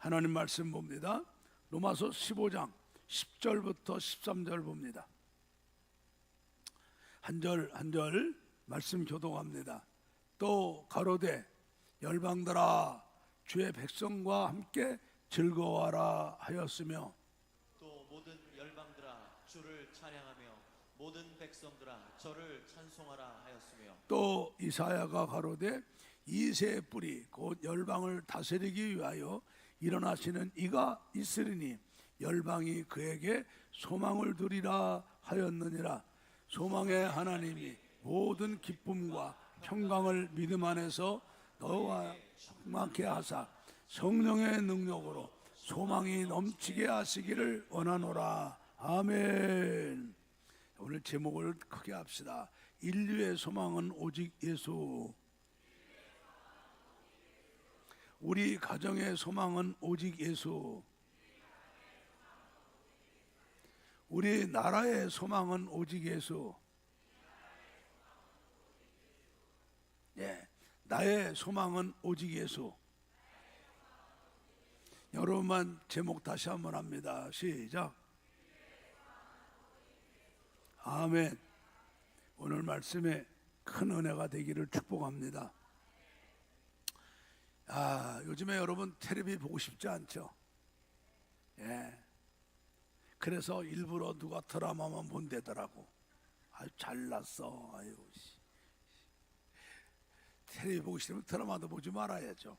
하나님 말씀 봅니다. 로마서 15장 10절부터 13절 봅니다. 한 절 한 절 말씀 교독합니다. 또 가로되 열방들아 주의 백성과 함께 즐거워하라 하였으며, 또 모든 열방들아 주를 찬양하며 모든 백성들아 저를 찬송하라 하였으며, 또 이사야가 가로되 이새의 뿌리 곧 열방을 다스리기 위하여 일어나시는 이가 있으리니 열방이 그에게 소망을 두리라 하였느니라. 소망의 하나님이 모든 기쁨과 평강을 믿음 안에서 너와 충만케 하사 성령의 능력으로 소망이 넘치게 하시기를 원하노라. 아멘. 오늘 제목을 크게 합시다. 인류의 소망은 오직 예수. 우리 가정의 소망은 오직 예수. 우리 나라의 소망은 오직 예수. 예, 나의 소망은 오직 예수. 여러분만 제목 다시 한번 합니다. 시작. 아멘. 오늘 말씀에 큰 은혜가 되기를 축복합니다. 요즘에 여러분 텔레비 보고 싶지 않죠? 예. 그래서 일부러 누가 드라마만 본대더라고. 잘났어. 텔레비 보고 싶으면 드라마도 보지 말아야죠.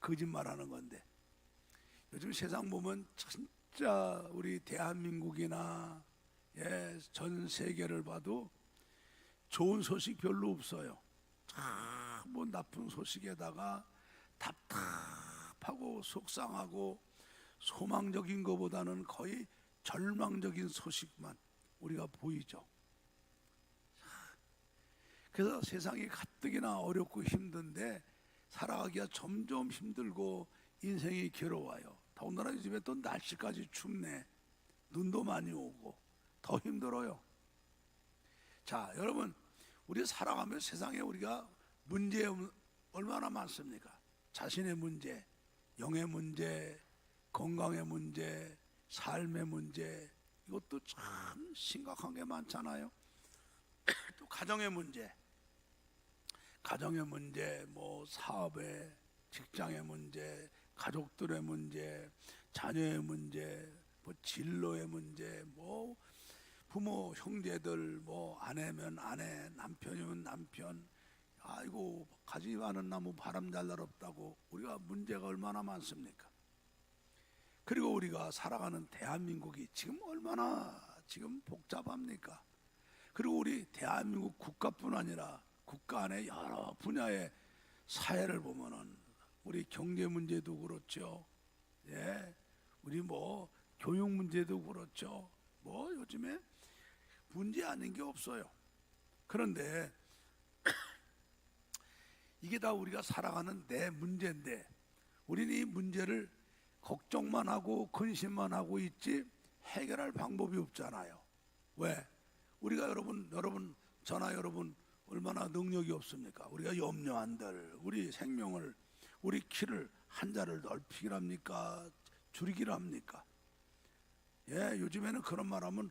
거짓말하는 건데. 요즘 세상 보면 진짜 우리 대한민국이나 전 세계를 봐도 좋은 소식 별로 없어요. 뭐 나쁜 소식에다가 답답하고 속상하고 소망적인 것보다는 거의 절망적인 소식만 우리가 보이죠. 그래서 세상이 가뜩이나 어렵고 힘든데 살아가기가 점점 힘들고 인생이 괴로워요. 더군다나 요즘에 또 날씨까지 춥네. 눈도 많이 오고 더 힘들어요. 자, 여러분, 우리 살아가면 세상에 우리가 문제 얼마나 많습니까? 자신의 문제, 영의 문제, 건강의 문제, 삶의 문제, 이것도 참 심각한 게 많잖아요. 또 가정의 문제, 뭐 사업의, 직장의 문제, 가족들의 문제, 자녀의 문제, 뭐 진로의 문제, 뭐 부모, 형제들, 뭐 아내면 아내, 남편이면 남편, 아이고 가지 많은 나무 바람 잘 날 없다고 우리가 문제가 얼마나 많습니까? 그리고 우리가 살아가는 대한민국이 지금 얼마나 지금 복잡합니까? 그리고 우리 대한민국 국가뿐 아니라 국가 안에 여러 분야의 사회를 보면은 우리 경제 문제도 그렇죠. 예, 우리 뭐 교육 문제도 그렇죠. 뭐 요즘에 문제 아닌 게 없어요. 그런데 이게 다 우리가 살아가는 내 문제인데 우리는 이 문제를 걱정만 하고 근심만 하고 있지 해결할 방법이 없잖아요. 왜? 우리가 여러분 저나 여러분 얼마나 능력이 없습니까? 우리가 염려한들 우리 생명을 우리 키를 한 자를 넓히기를 합니까? 줄이기를 합니까? 예, 요즘에는 그런 말하면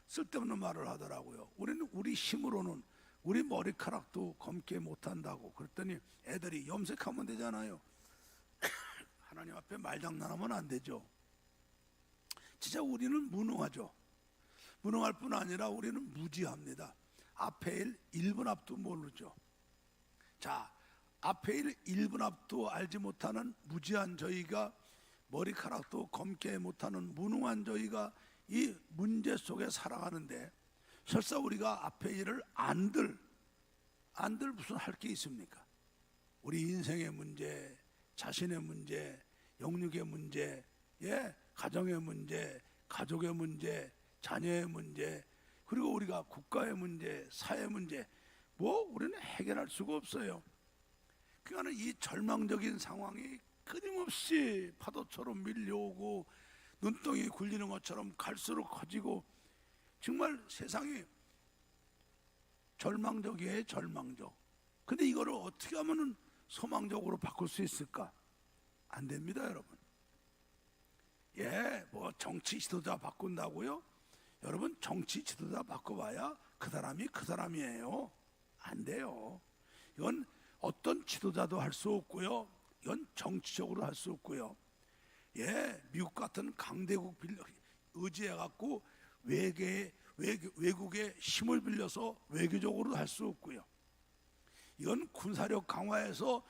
쓸데없는 말을 하더라고요. 우리는 우리 힘으로는 우리 머리카락도 검게 못한다고. 그랬더니 애들이 염색하면 되잖아요. 하나님 앞에 말장난하면 안 되죠. 진짜 우리는 무능하죠. 무능할 뿐 아니라 우리는 무지합니다. 앞에 일 1분 앞도 모르죠. 자, 앞에 일 1분 앞도 알지 못하는 무지한 저희가, 머리카락도 검게 못하는 무능한 저희가 이 문제 속에 살아가는데 설사 우리가 앞에 일을 안들 무슨 할 게 있습니까? 우리 인생의 문제, 자신의 문제, 영육의 문제, 가정의 문제, 가족의 문제, 자녀의 문제, 그리고 우리가 국가의 문제, 사회 문제, 뭐 우리는 해결할 수가 없어요. 그러니까 이 절망적인 상황이 끊임없이 파도처럼 밀려오고 눈덩이 굴리는 것처럼 갈수록 커지고 정말 세상이 절망적이에요. 절망적. 근데 이거를 어떻게 하면 소망적으로 바꿀 수 있을까? 안 됩니다, 여러분. 예, 뭐 정치 지도자 바꾼다고요? 여러분, 정치 지도자 바꿔봐야 그 사람이 그 사람이에요. 안 돼요. 이건 어떤 지도자도 할 수 없고요. 이건 정치적으로 할 수 없고요. 예, 미국 같은 강대국 의지해갖고 외국의 힘을 빌려서 외교적으로도 할 수 없고요. 이건 군사력 강화해서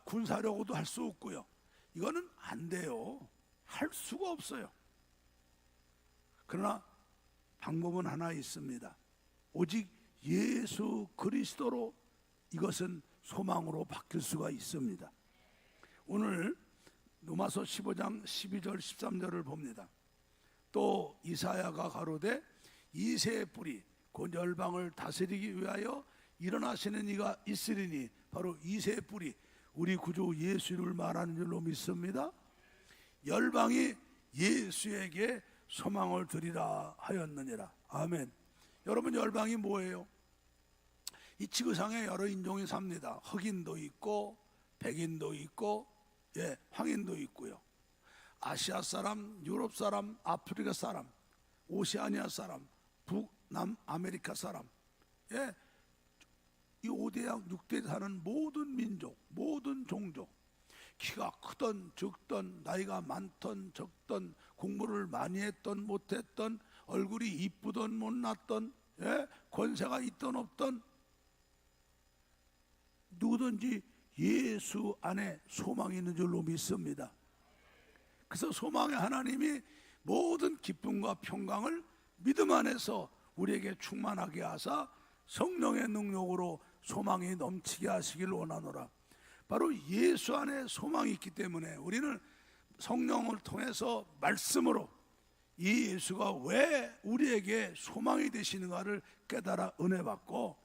군사력으로도 할 수 없고요. 이거는 안 돼요. 할 수가 없어요. 그러나 방법은 하나 있습니다. 오직 예수 그리스도로 이것은 소망으로 바뀔 수가 있습니다. 오늘 로마서 15장 12절 13절을 봅니다. 또 이사야가 가로되 이새의 뿌리 곧 열방을 다스리기 위하여 일어나시는 이가 있으리니 바로 이새의 뿌리, 우리 구주 예수를 말하는 줄로 믿습니다. 열방이 예수에게 소망을 드리라 하였느니라. 아멘. 여러분, 열방이 뭐예요? 이 지구상에 여러 인종이 삽니다. 흑인도 있고 백인도 있고 황인도 있고요. 아시아 사람, 유럽 사람, 아프리카 사람, 오세아니아 사람, 북남아메리카 사람, 이 5대양 6대 사는 모든 민족, 모든 종족, 키가 크던 적던, 나이가 많던 적던, 공부를 많이 했던 못했던, 얼굴이 이쁘던 못났던, 권세가 있던 없던, 누구든지 예수 안에 소망이 있는 줄로 믿습니다. 그래서 소망의 하나님이 모든 기쁨과 평강을 믿음 안에서 우리에게 충만하게 하사 성령의 능력으로 소망이 넘치게 하시길 원하노라. 바로 예수 안에 소망이 있기 때문에 우리는 성령을 통해서 말씀으로 이 예수가 왜 우리에게 소망이 되시는가를 깨달아 은혜 받고,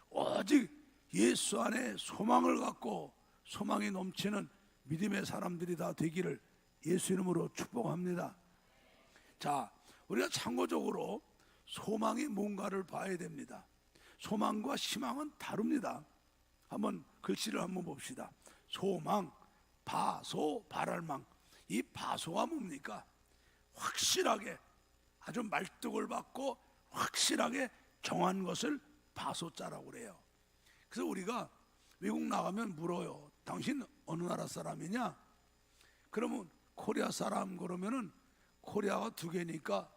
오직 예수 안에 소망을 갖고 소망이 넘치는 믿음의 사람들이 다 되기를 예수 이름으로 축복합니다. 자, 우리가 참고적으로 소망이 뭔가를 봐야 됩니다. 소망과 희망은 다릅니다. 한번 글씨를 한번 봅시다. 소망, 바소, 바랄망. 이 바소가 뭡니까? 확실하게, 아주 말뚝을 받고 확실하게 정한 것을 바소자라고 그래요. 그래서 우리가 외국 나가면 물어요. 당신 어느 나라 사람이냐? 그러면 코리아 사람 그러면은 코리아가 두 개니까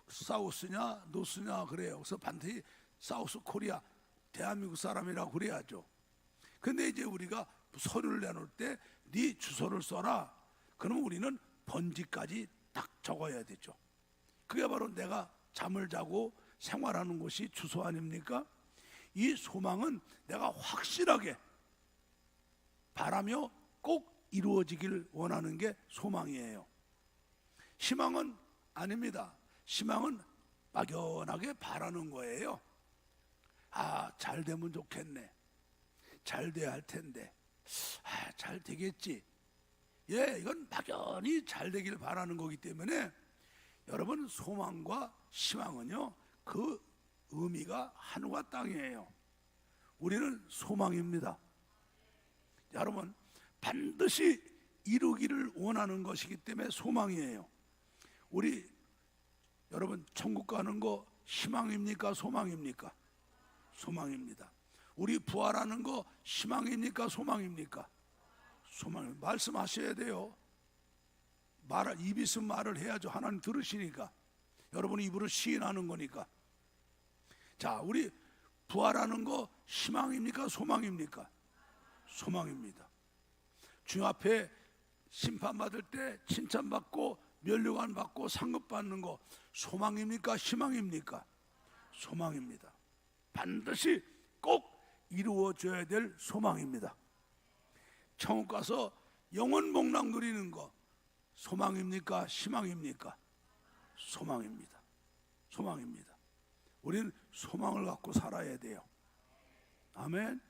사우스냐 노스냐 그래요. 그래서 반드시 사우스 코리아, 대한민국 사람이라고 그래야죠. 근데 이제 우리가 서류를 내놓을 때 네 주소를 써라. 그러면 우리는 번지까지 딱 적어야 되죠. 그게 바로 내가 잠을 자고 생활하는 곳이 주소 아닙니까? 이 소망은 내가 확실하게 바라며 꼭 이루어지길 원하는 게 소망이에요. 희망은 아닙니다. 희망은 막연하게 바라는 거예요. 아, 잘 되면 좋겠네. 잘 돼야 할 텐데. 아, 잘 되겠지. 이건 막연히 잘 되기를 바라는 거기 때문에 여러분, 소망과 희망은요, 그 의미가 하늘과 땅이에요. 우리는 소망입니다. 여러분, 반드시 이루기를 원하는 것이기 때문에 소망이에요. 우리 여러분, 천국 가는 거 희망입니까? 소망입니까? 소망입니다. 우리 부활하는 거 희망입니까? 소망입니까? 소망입니다. 말씀하셔야 돼요. 입 있으면 말을 해야죠. 하나님 들으시니까. 여러분 입으로 시인하는 거니까. 자, 우리 부활하는 거 희망입니까? 소망입니까? 소망입니다. 주 앞에 심판받을 때 칭찬받고 면류관 받고 상급 받는 거 소망입니까? 희망입니까? 소망입니다. 반드시 꼭 이루어져야 될 소망입니다. 천국 가서 영원 복락 누리는 거 소망입니까? 희망입니까? 소망입니다. 소망입니다. 우리는 소망을 갖고 살아야 돼요. 아멘.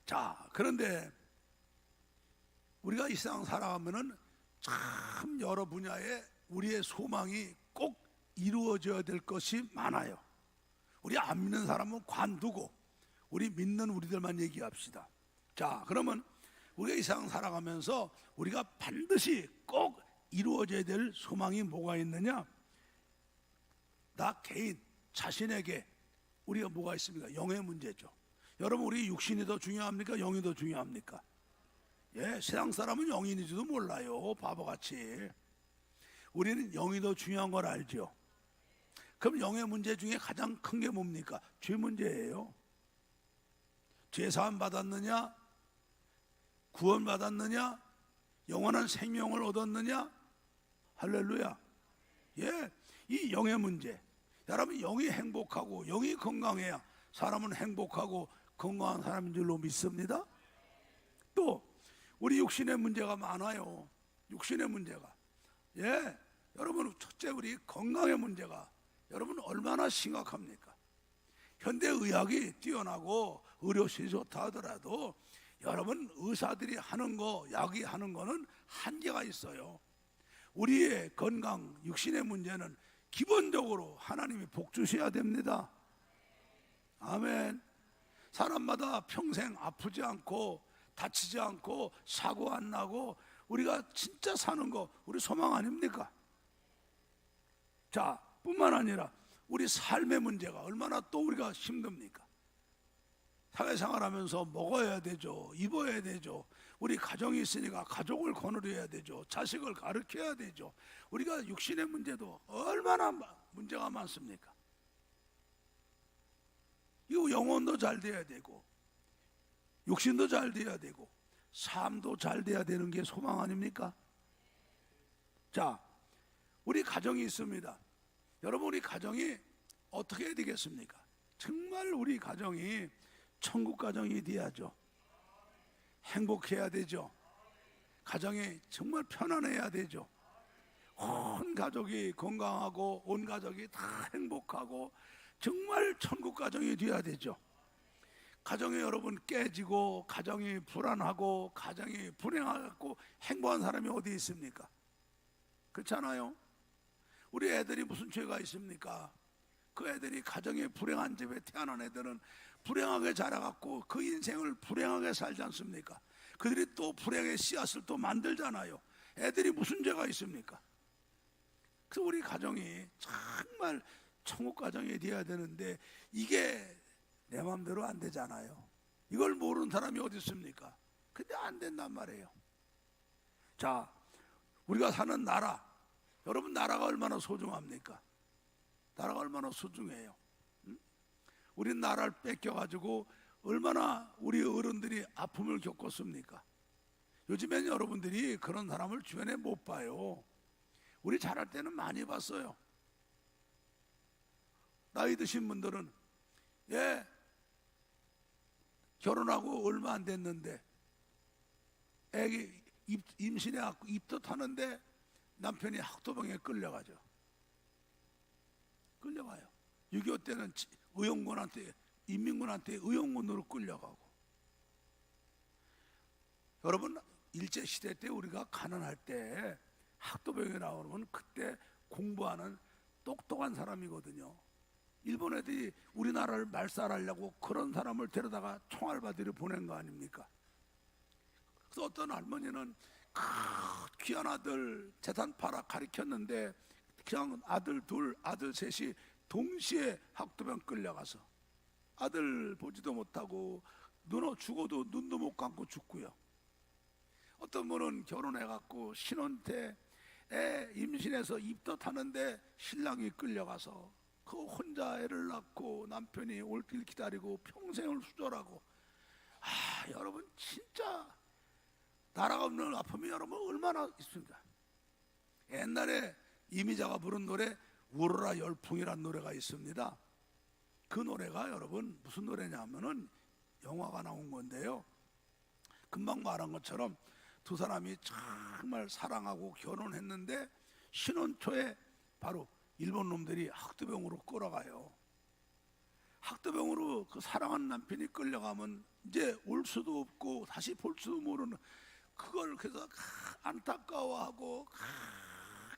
자, 그런데 우리가 이 세상 살아가면은 참 여러 분야에 우리의 소망이 꼭 이루어져야 될 것이 많아요. 우리 안 믿는 사람은 관두고 우리 믿는 우리들만 얘기합시다. 자, 그러면 우리가 이 세상 살아가면서 우리가 반드시 꼭 이루어져야 될 소망이 뭐가 있느냐? 나 개인 자신에게 우리가 뭐가 있습니까? 영의 문제죠. 여러분, 우리 육신이 더 중요합니까? 영이 더 중요합니까? 예, 세상 사람은 영인지도 몰라요, 바보같이. 우리는 영이 더 중요한 걸 알죠. 그럼 영의 문제 중에 가장 큰 게 뭡니까? 죄 문제예요. 죄 사함 받았느냐? 구원 받았느냐? 영원한 생명을 얻었느냐? 할렐루야. 예, 이 영의 문제. 여러분, 영이 행복하고 영이 건강해야 사람은 행복하고 건강한 사람인 줄로 믿습니다. 또 우리 육신의 문제가 많아요. 육신의 문제가. 예, 여러분, 첫째 우리 건강의 문제가 여러분 얼마나 심각합니까? 현대의학이 뛰어나고 의료시설이 좋다 하더라도 여러분, 의사들이 하는 거, 약이 하는 거는 한계가 있어요. 우리의 건강, 육신의 문제는 기본적으로 하나님이 복 주셔야 됩니다. 아멘. 사람마다 평생 아프지 않고 다치지 않고 사고 안 나고 우리가 진짜 사는 거 우리 소망 아닙니까? 자, 뿐만 아니라 우리 삶의 문제가 얼마나 또 우리가 힘듭니까? 사회생활하면서 먹어야 되죠. 입어야 되죠. 우리 가정이 있으니까 가족을 거느려야 되죠. 자식을 가르쳐야 되죠. 우리가 육신의 문제도 얼마나 문제가 많습니까? 이거 영혼도 잘 돼야 되고 육신도 잘 돼야 되고 삶도 잘 돼야 되는 게 소망 아닙니까? 자, 우리 가정이 있습니다. 여러분, 우리 가정이 어떻게 해야 되겠습니까? 정말 우리 가정이 천국 가정이 돼야죠. 행복해야 되죠. 가정이 정말 편안해야 되죠. 온 가족이 건강하고 온 가족이 다 행복하고 정말 천국 가정이 돼야 되죠. 가정이 여러분 깨지고 가정이 불안하고 가정이 불행하고 행복한 사람이 어디 있습니까? 그렇잖아요. 우리 애들이 무슨 죄가 있습니까? 그 애들이 가정이 불행한 집에 태어난 애들은 불행하게 자라갖고 그 인생을 불행하게 살지 않습니까? 그들이 또 불행의 씨앗을 또 만들잖아요. 애들이 무슨 죄가 있습니까? 그래서 우리 가정이 정말 천국 가정이 되어야 되는데 이게 내 마음대로 안 되잖아요. 이걸 모르는 사람이 어디 있습니까? 근데 안 된단 말이에요. 자, 우리가 사는 나라, 여러분, 나라가 얼마나 소중합니까? 나라가 얼마나 소중해요. 우리 나라를 뺏겨가지고 얼마나 우리 어른들이 아픔을 겪었습니까? 요즘엔 여러분들이 그런 사람을 주변에 못 봐요. 우리 자랄 때는 많이 봤어요. 나이 드신 분들은 예, 결혼하고 얼마 안 됐는데 애기 임신해갖고 입덧하는데 남편이 학도병에 끌려가죠. 끌려가요. 6.25 때는 의용군한테, 인민군한테 의용군으로 끌려가고. 여러분, 일제시대 때 우리가 가난할 때 학도병에 나오면 그때 공부하는 똑똑한 사람이거든요. 일본 애들이 우리나라를 말살하려고 그런 사람을 데려다가 총알바디를 보낸 거 아닙니까? 그래서 어떤 할머니는 귀한 아들 재산 팔아 가르쳤는데 그냥 아들 둘, 아들 셋이 동시에 학도병 끌려가서 아들 보지도 못하고 죽어도 눈도 못 감고 죽고요. 어떤 분은 결혼해갖고 신혼 때 애 임신해서 입덧하는데 신랑이 끌려가서 그 혼자 애를 낳고 남편이 올 길 기다리고 평생을 수절하고. 여러분, 진짜 나라가 없는 아픔이 여러분 얼마나 있습니까? 옛날에 이미자가 부른 노래 우러라 열풍이라는 노래가 있습니다. 그 노래가 여러분 무슨 노래냐면은 영화가 나온 건데요. 금방 말한 것처럼 두 사람이 정말 사랑하고 결혼했는데 신혼 초에 바로 일본 놈들이 학도병으로 끌어가요. 학도병으로 그 사랑하는 남편이 끌려가면 이제 올 수도 없고 다시 볼 수도 모르는 그걸 그래서 안타까워하고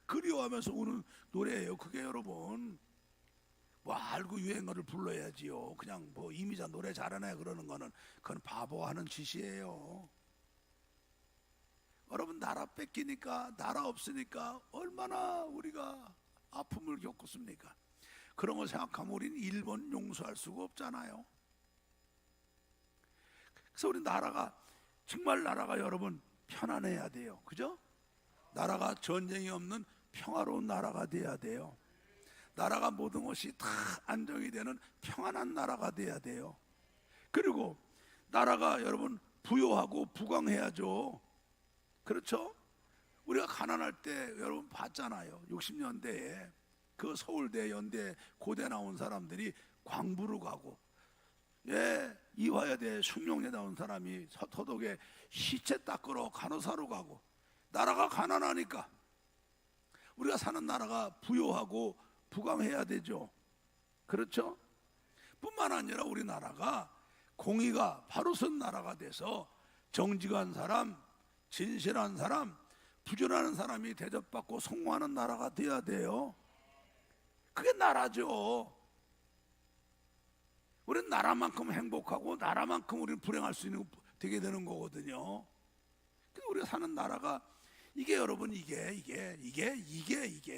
그리워하면서 우는 노래예요. 그게 여러분 뭐 알고 유행어를 불러야지요. 그냥 뭐 이미자 노래 잘하네 그러는 거는 그건 바보가 하는 짓이에요. 여러분 나라 뺏기니까, 나라 없으니까 얼마나 우리가 아픔을 겪었습니까? 그런 거 생각하면 우리는 일본 용서할 수가 없잖아요. 그래서 우리 나라가 정말 나라가 여러분 편안해야 돼요. 그죠? 나라가 전쟁이 없는 평화로운 나라가 돼야 돼요. 나라가 모든 것이 다 안정이 되는 평안한 나라가 돼야 돼요. 그리고 나라가 여러분 부요하고 부강해야죠. 그렇죠? 우리가 가난할 때 여러분 봤잖아요. 60년대에 그 서울대, 연대, 고대 나온 사람들이 광부로 가고, 이화여대, 숭룡대 나온 사람이 서도에 시체 닦으러 간호사로 가고, 나라가 가난하니까 우리가 사는 나라가 부요하고 부강해야 되죠. 그렇죠? 뿐만 아니라 우리나라가 공의가 바로 선 나라가 돼서 정직한 사람, 진실한 사람, 부지런한 사람이 대접받고 성공하는 나라가 돼야 돼요. 그게 나라죠. 우리는 나라만큼 행복하고 나라만큼 우리는 불행할 수 있는 되게 되는 거거든요. 우리가 사는 나라가 이게 여러분 이게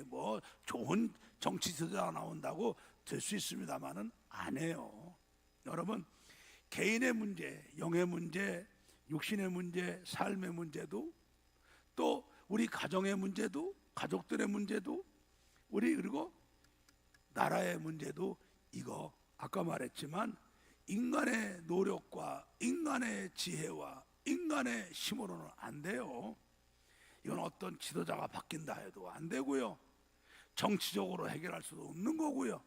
뭐 좋은 정치 지도자가 나온다고 될 수 있습니다만은 안 해요. 여러분 개인의 문제, 영의 문제, 육신의 문제, 삶의 문제도, 또 우리 가정의 문제도, 가족들의 문제도, 우리 그리고 나라의 문제도, 이거 아까 말했지만 인간의 노력과 인간의 지혜와 인간의 힘으로는 안 돼요. 이건 어떤 지도자가 바뀐다 해도 안 되고요. 정치적으로 해결할 수도 없는 거고요.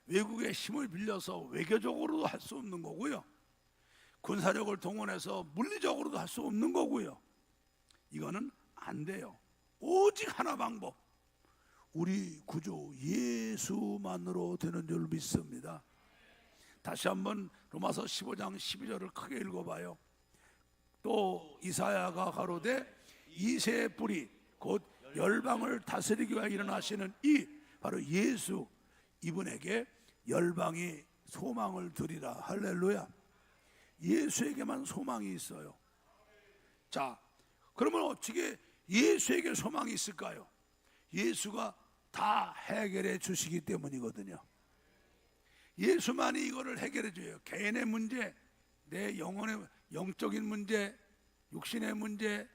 외국의 힘을 빌려서 외교적으로도 할 수 없는 거고요. 군사력을 동원해서 물리적으로도 할 수 없는 거고요. 이거는 안 돼요. 오직 하나 방법, 우리 구주 예수만으로 되는 줄 믿습니다. 다시 한번 로마서 15장 12절을 크게 읽어봐요. 또 이사야가 가로되 이새의 뿌리 곧 열방을 다스리기 위하여 일어나시는 이 바로 예수, 이분에게 열방이 소망을 두리라. 할렐루야. 예수에게만 소망이 있어요. 자, 그러면 어떻게 예수에게 소망이 있을까요? 예수가 다 해결해 주시기 때문이거든요. 예수만이 이거를 해결해 줘요. 개인의 문제, 내 영혼의 영적인 문제, 육신의 문제,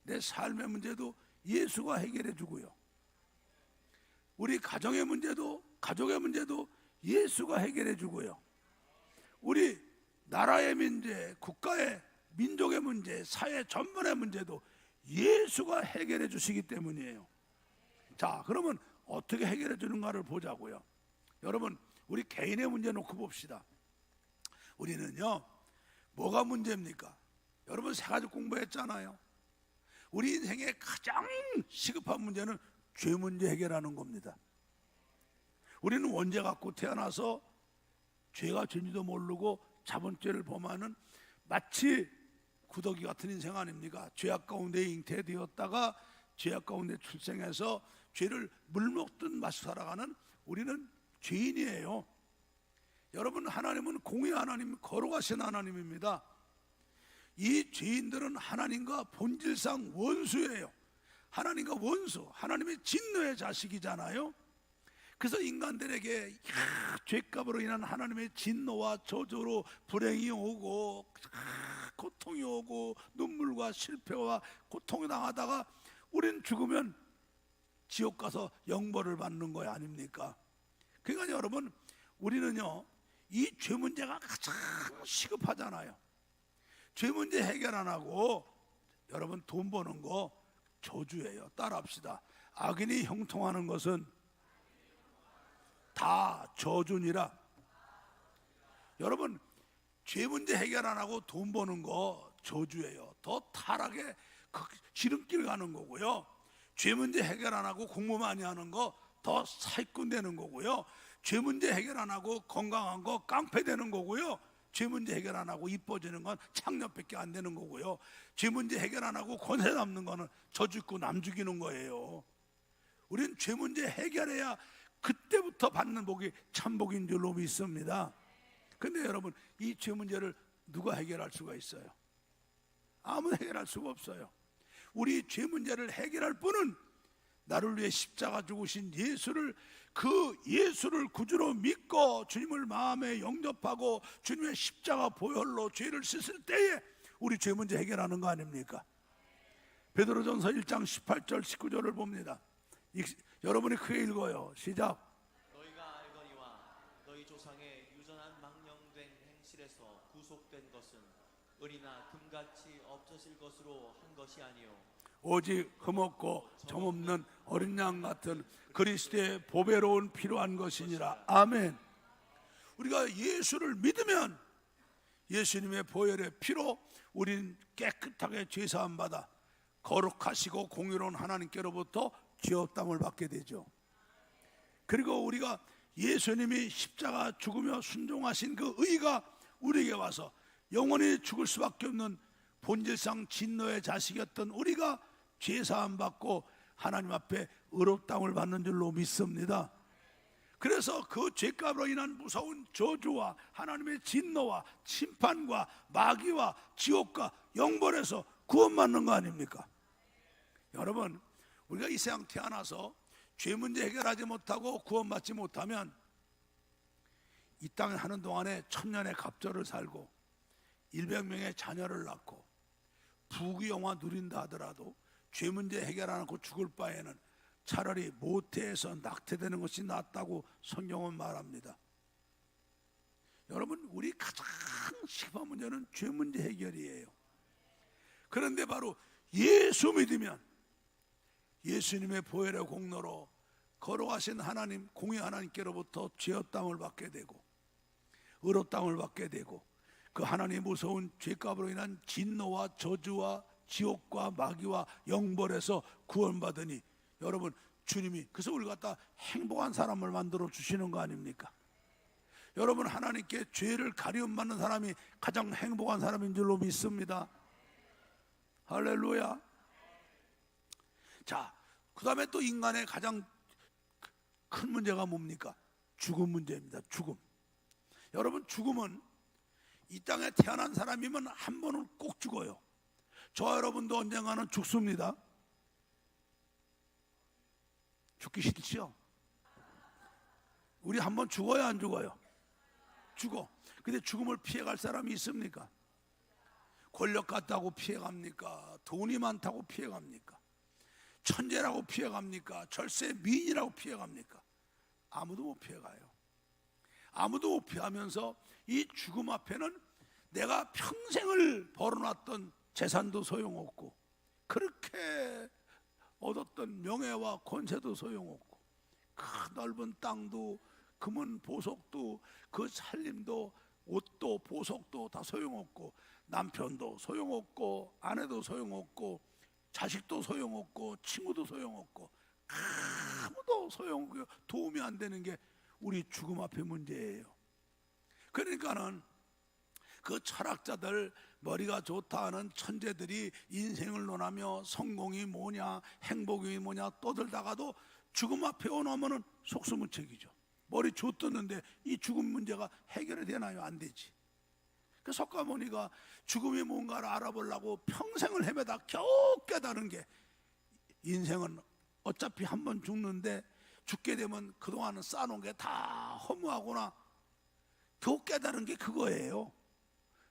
내 삶의 문제도 예수가 해결해 주고요. 우리 가정의 문제도, 가족의 문제도 예수가 해결해 주고요. 우리 나라의 문제, 국가의 민족의 문제, 사회 전반의 문제도 예수가 해결해 주시기 때문이에요. 자, 그러면 어떻게 해결해 주는가를 보자고요. 여러분, 우리 개인의 문제 놓고 봅시다. 우리는요, 뭐가 문제입니까? 여러분 세 가지 공부했잖아요. 우리 인생의 가장 시급한 문제는 죄 문제 해결하는 겁니다. 우리는 원죄 갖고 태어나서 죄가 죄인지도 모르고 자본죄를 범하는 마치 구더기 같은 인생 아닙니까? 죄악 가운데 잉태되었다가 죄악 가운데 출생해서 죄를 물먹듯 마시 살아가는 우리는 죄인이에요. 여러분, 하나님은 공의 하나님, 거룩하신 하나님입니다. 이 죄인들은 하나님과 본질상 원수예요. 하나님과 원수, 하나님의 진노의 자식이잖아요. 그래서 인간들에게 죄값으로 인한 하나님의 진노와 저주로 불행이 오고 고통이 오고 눈물과 실패와 고통이 당하다가 우리는 죽으면 지옥 가서 영벌을 받는 거 아닙니까? 그러니까 여러분, 우리는요, 이 죄 문제가 가장 시급하잖아요. 죄 문제 해결 안 하고 여러분 돈 버는 거 저주예요. 따라합시다. 악인이 형통하는 것은 다 저주니라. 여러분, 죄 문제 해결 안 하고 돈 버는 거 저주예요. 더 타락에 지름길 가는 거고요. 죄 문제 해결 안 하고 공부 많이 하는 거 더 사기꾼 되는 거고요. 죄 문제 해결 안 하고 건강한 거 깡패 되는 거고요. 죄 문제 해결 안 하고 이뻐지는 건 창녀밖에 안 되는 거고요. 죄 문제 해결 안 하고 권세 남는 거는 저 죽고 남 죽이는 거예요. 우리는 죄 문제 해결해야 그때부터 받는 복이 참복인 줄로 믿습니다. 근데 여러분, 이 죄 문제를 누가 해결할 수가 있어요? 아무도 해결할 수가 없어요. 우리 죄 문제를 해결할 분은 나를 위해 십자가 죽으신 예수를, 그 예수를 구주로 믿고 주님을 마음에 영접하고 주님의 십자가 보혈로 죄를 씻을 때에 우리 죄 문제 해결하는 거 아닙니까? 베드로전서 1장 18절 19절을 봅니다. 여러분이 크게 읽어요. 시작. 너희가 알거니와 너희 조상의 유전한 망령된 행실에서 구속된 것은 은이나 금같이 없어질 것으로 한 것이 아니요 오직 흠없고 점없는 어린 양 같은 그리스도의 보배로운 피로 한 것이니라. 아멘. 우리가 예수를 믿으면 예수님의 보혈의 피로 우린 깨끗하게 죄사함 받아 거룩하시고 공의로운 하나님께로부터 죄업담을 받게 되죠. 그리고 우리가 예수님이 십자가 죽으며 순종하신 그 의가 우리에게 와서 영원히 죽을 수밖에 없는 본질상 진노의 자식이었던 우리가 죄사함 받고 하나님 앞에 의롭다함을 받는 줄로 믿습니다. 그래서 그 죄값으로 인한 무서운 저주와 하나님의 진노와 심판과 마귀와 지옥과 영벌에서 구원받는 거 아닙니까? 여러분, 우리가 이 세상 태어나서 죄 문제 해결하지 못하고 구원받지 못하면 이 땅에 하는 동안에 천년의 갑절을 살고 100명의 자녀를 낳고 부귀영화 누린다 하더라도 죄 문제 해결 안 하고 죽을 바에는 차라리 모태에서 낙태되는 것이 낫다고 성경은 말합니다. 여러분, 우리 가장 심한 문제는 죄 문제 해결이에요. 그런데 바로 예수 믿으면 예수님의 보혈의 공로로 걸어가신 하나님, 공의 하나님께로부터 죄업담을 받게 되고 의롭담을 받게 되고 그 하나님의 무서운 죄값으로 인한 진노와 저주와 지옥과 마귀와 영벌에서 구원받으니 여러분, 주님이 그래서 우리 갖다 행복한 사람을 만들어 주시는 거 아닙니까? 여러분, 하나님께 죄를 가리움받는 사람이 가장 행복한 사람인 줄로 믿습니다. 할렐루야. 자, 그 다음에 또 인간의 가장 큰 문제가 뭡니까? 죽음 문제입니다. 죽음. 여러분, 죽음은 이 땅에 태어난 사람이면 한 번은 꼭 죽어요. 저와 여러분도 언젠가는 죽습니다. 죽기 싫죠? 우리 한 번 죽어야 안 죽어요? 죽어. 근데 죽음을 피해갈 사람이 있습니까? 권력 같다고 피해갑니까? 돈이 많다고 피해갑니까? 천재라고 피해갑니까? 절세 미인이라고 피해갑니까? 아무도 못 피해가요. 아무도 못 피하면서 이 죽음 앞에는 내가 평생을 벌어놨던 재산도 소용없고 그렇게 얻었던 명예와 권세도 소용없고 큰 넓은 땅도 금은 보석도 그 살림도 옷도 보석도 다 소용없고 남편도 소용없고 아내도 소용없고 자식도 소용없고 친구도 소용없고 아무도 소용없고 도움이 안 되는 게 우리 죽음 앞의 문제예요. 그러니까는 그 철학자들, 머리가 좋다 하는 천재들이 인생을 논하며 성공이 뭐냐 행복이 뭐냐 떠들다가도 죽음 앞에 오면은 속수무책이죠. 머리 줬었는데 이 죽음 문제가 해결이 되나요? 안 되지. 그 석가모니가 죽음이 뭔가를 알아보려고 평생을 헤매다 겨우 깨달은 게 인생은 어차피 한 번 죽는데 죽게 되면 그동안은 쌓아놓은 게 다 허무하구나 겨우 깨달은 게 그거예요.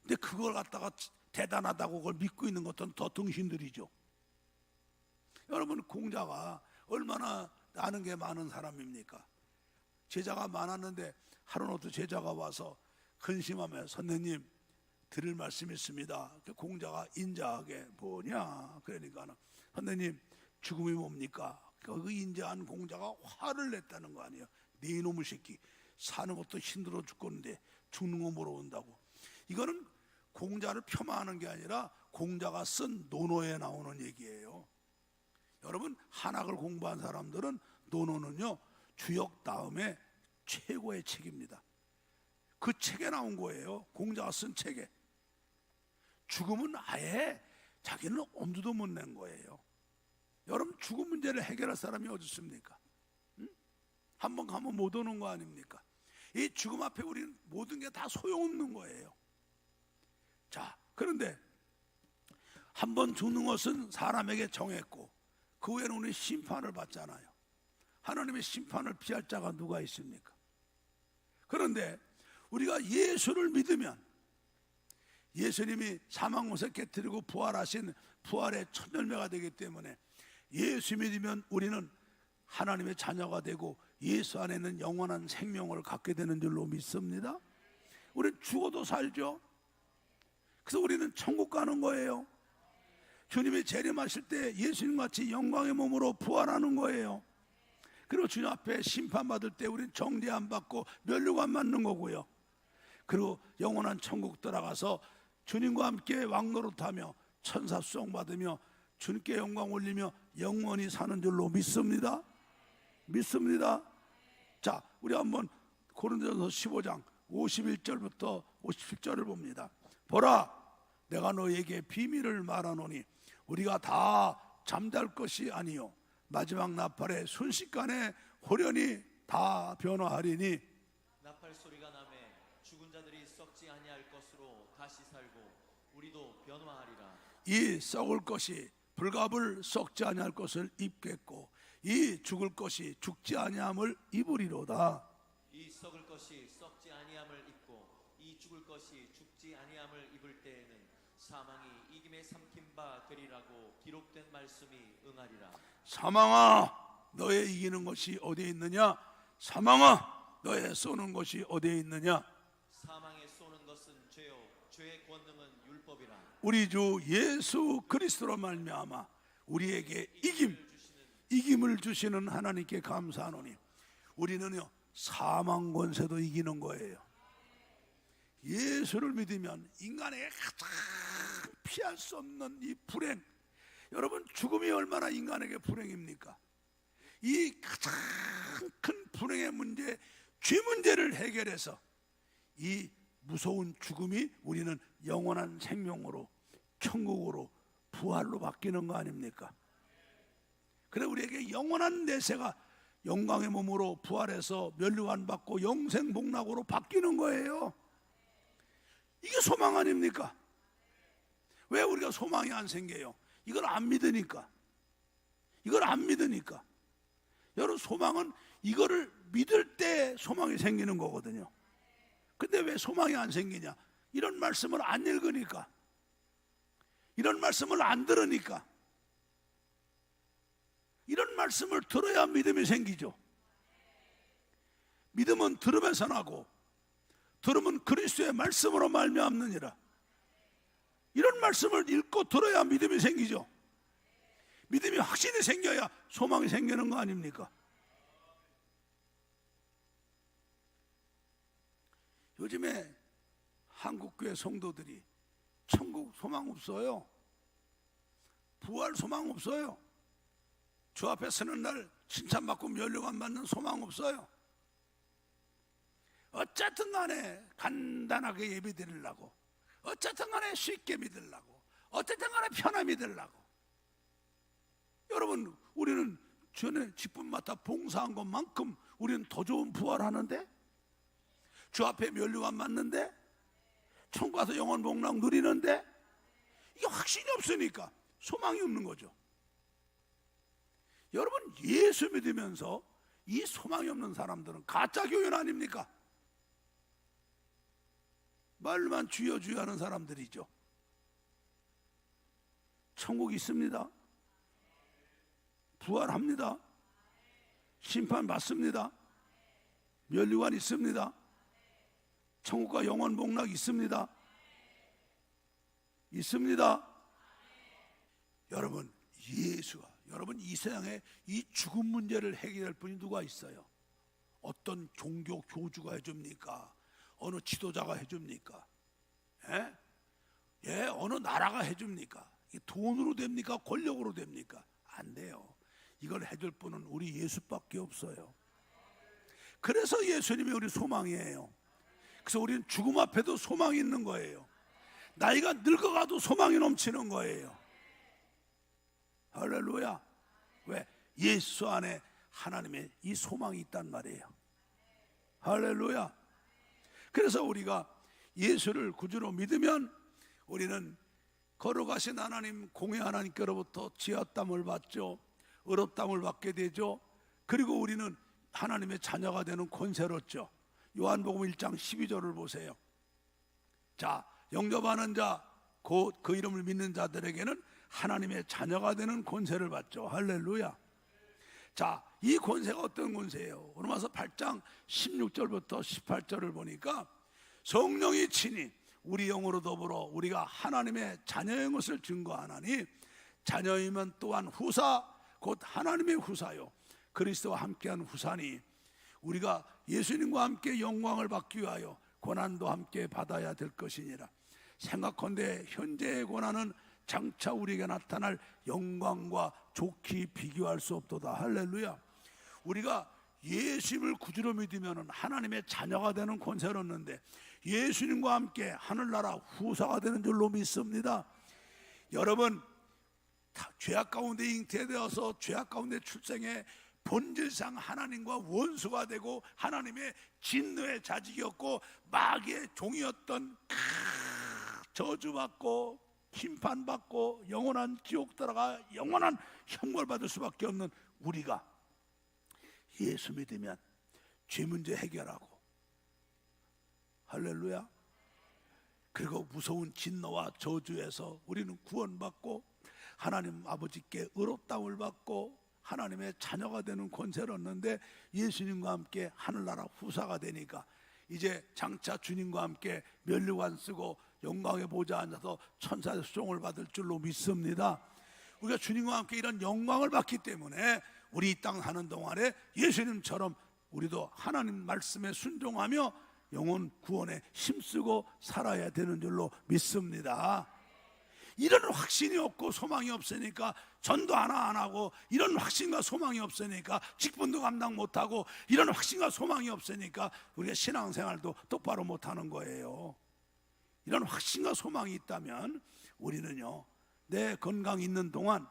근데 그걸 갖다가 대단하다고 그걸 믿고 있는 것은 더 등신들이죠. 여러분, 공자가 얼마나 아는 게 많은 사람입니까? 제자가 많았는데 하루는 어떤 제자가 와서 근심하며 선생님 드릴 말씀이 있습니다. 공자가 인자하게 뭐냐 그러니까 선생님 죽음이 뭡니까? 그 인자한 공자가 화를 냈다는 거 아니에요. 네 이놈의 새끼 사는 것도 힘들어 죽겠는데 죽는 거 물어본다고. 이거는 공자를 폄하하는 게 아니라 공자가 쓴 논어에 나오는 얘기예요. 여러분, 한학을 공부한 사람들은 논어는요 주역 다음에 최고의 책입니다. 그 책에 나온 거예요. 공자가 쓴 책에. 죽음은 아예 자기는 엄두도 못 낸 거예요. 여러분, 죽음 문제를 해결할 사람이 어디 있습니까? 응? 한번 가면 못 오는 거 아닙니까? 이 죽음 앞에 우리는 모든 게 다 소용없는 거예요. 자, 그런데 한 번 죽는 것은 사람에게 정했고 그 후에는 우리는 심판을 받잖아요. 하나님의 심판을 피할 자가 누가 있습니까? 그런데 우리가 예수를 믿으면 예수님이 사망못에 깨뜨리고 부활하신 부활의 첫 열매가 되기 때문에 예수 믿으면 우리는 하나님의 자녀가 되고 예수 안에 있는 영원한 생명을 갖게 되는 줄로 믿습니다. 우리는 죽어도 살죠. 그래서 우리는 천국 가는 거예요. 주님이 재림하실 때 예수님같이 영광의 몸으로 부활하는 거예요. 그리고 주님 앞에 심판받을 때 우리는 정죄 안 받고 멸류관 안 맞는 거고요. 그리고 영원한 천국 들어가서 주님과 함께 왕노릇하며 천사 수종 받으며 주님께 영광 올리며 영원히 사는 줄로 믿습니다. 믿습니다. 자, 우리 한번 고린도전서 15장 51절부터 57절을 봅니다. 보라, 내가 너에게 비밀을 말하노니 우리가 다 잠잘 것이 아니요 마지막 나팔에 순식간에 호련히 다 변화하리니 나팔 소리가 나매 죽은 자들이 썩지 아니할 것으로 다시 살고 우리도 변화하리라. 이 썩을 것이 불갑을 썩지 아니할 것을 입겠고 이 죽을 것이 죽지 아니함을 입으리로다. 이 썩을 것이 썩지 아니함을 입고 이 죽을 것이 죽지 아니함을 입을 때에는 사망이 이김에 삼킨 바 되리라고 기록된 말씀이 응하리라. 사망아, 너의 이기는 것이 어디에 있느냐? 사망아, 너의 쏘는 것이 어디에 있느냐? 사망에 쏘는 것은 죄요 죄의 권능은 율법이라. 우리 주 예수 그리스도로 말미암아 우리에게 이김을 주시는 하나님께 감사하노니 우리는요 사망 권세도 이기는 거예요. 예수를 믿으면 인간에게 가장 피할 수 없는 이 불행, 여러분 죽음이 얼마나 인간에게 불행입니까? 이 가장 큰 불행의 문제, 죄 문제를 해결해서 이 무서운 죽음이 우리는 영원한 생명으로 천국으로 부활로 바뀌는 거 아닙니까? 그래 우리에게 영원한 내세가 영광의 몸으로 부활해서 멸류관 받고 영생 복락으로 바뀌는 거예요. 이게 소망 아닙니까? 왜 우리가 소망이 안 생겨요? 이걸 안 믿으니까. 이걸 안 믿으니까. 여러분 소망은 이거를 믿을 때 소망이 생기는 거거든요. 근데 왜 소망이 안 생기냐? 이런 말씀을 안 읽으니까. 이런 말씀을 안 들으니까. 이런 말씀을 들어야 믿음이 생기죠. 믿음은 들음에서 나고 들음은 그리스도의 말씀으로 말미암느니라. 이런 말씀을 읽고 들어야 믿음이 생기죠. 믿음이 확신이 생겨야 소망이 생기는 거 아닙니까? 요즘에 한국교회 성도들이 천국 소망 없어요. 부활 소망 없어요. 주 앞에 서는 날 칭찬받고 멸류관 받는 소망 없어요. 어쨌든 간에 간단하게 예배 드리려고, 어쨌든 간에 쉽게 믿으려고, 어쨌든 간에 편하게 믿으려고. 여러분 우리는 전에 직분 맡아 봉사한 것만큼 우리는 더 좋은 부활하는데, 주 앞에 멸류관 맞는데, 천국 가서 영원 복락 누리는데, 이게 확신이 없으니까 소망이 없는 거죠. 여러분 예수 믿으면서 이 소망이 없는 사람들은 가짜 교연 아닙니까? 말만 주여 주여 하는 사람들이죠. 천국 있습니다. 부활합니다. 심판 받습니다. 멸류관 있습니다. 천국과 영원 복락 있습니다. 있습니다. 여러분 예수가, 여러분 이 세상에 이 죽음 문제를 해결할 분이 누가 있어요? 어떤 종교 교주가 해줍니까? 어느 지도자가 해줍니까? 어느 나라가 해줍니까? 이게 돈으로 됩니까? 권력으로 됩니까? 안 돼요. 이걸 해줄 분은 우리 예수밖에 없어요. 그래서 예수님이 우리 소망이에요. 그래서 우리는 죽음 앞에도 소망이 있는 거예요. 나이가 늙어가도 소망이 넘치는 거예요. 할렐루야. 왜? 예수 안에 하나님의 이 소망이 있단 말이에요. 할렐루야. 그래서 우리가 예수를 구주로 믿으면 우리는 걸어가신 하나님, 공의 하나님께로부터 지었담을 받죠. 의롭담을 받게 되죠. 그리고 우리는 하나님의 자녀가 되는 권세를 얻죠. 요한복음 1장 12절을 보세요. 자, 영접하는 자, 곧 그 이름을 믿는 자들에게는 하나님의 자녀가 되는 권세를 받죠. 할렐루야. 자, 이 권세가 어떤 권세예요? 로마서 8장 16절부터 18절을 보니까 성령이 친히 우리 영으로 더불어 우리가 하나님의 자녀인 것을 증거하나니, 자녀이면 또한 후사 곧 하나님의 후사요 그리스도와 함께한 후사니, 우리가 예수님과 함께 영광을 받기 위하여 고난도 함께 받아야 될 것이니라. 생각컨대 현재의 고난은 장차 우리에게 나타날 영광과 좋게 비교할 수 없도다. 할렐루야. 우리가 예수님을 구주로 믿으면 하나님의 자녀가 되는 권세를 얻는데, 예수님과 함께 하늘나라 후사가 되는 줄로 믿습니다. 여러분, 죄악 가운데 잉태되어서 죄악 가운데 출생해 본질상 하나님과 원수가 되고 하나님의 진노의 자식이었고 마귀의 종이었던, 저주받고 심판받고 영원한 지옥 들어가 영원한 형벌받을 수밖에 없는 우리가 예수 믿으면 죄 문제 해결하고, 할렐루야, 그리고 무서운 진노와 저주에서 우리는 구원받고 하나님 아버지께 의롭다움을 받고 하나님의 자녀가 되는 권세를 얻는데, 예수님과 함께 하늘나라 후사가 되니까 이제 장차 주님과 함께 면류관 쓰고 영광의 보좌에 앉아서 천사의 수종을 받을 줄로 믿습니다. 우리가 주님과 함께 이런 영광을 받기 때문에 우리 이 땅 사는 동안에 예수님처럼 우리도 하나님 말씀에 순종하며 영혼 구원에 힘쓰고 살아야 되는 줄로 믿습니다. 이런 확신이 없고 소망이 없으니까 전도 하나 안 하고, 이런 확신과 소망이 없으니까 직분도 감당 못하고, 이런 확신과 소망이 없으니까 우리가 신앙생활도 똑바로 못하는 거예요. 이런 확신과 소망이 있다면 우리는요, 내 건강 있는 동안,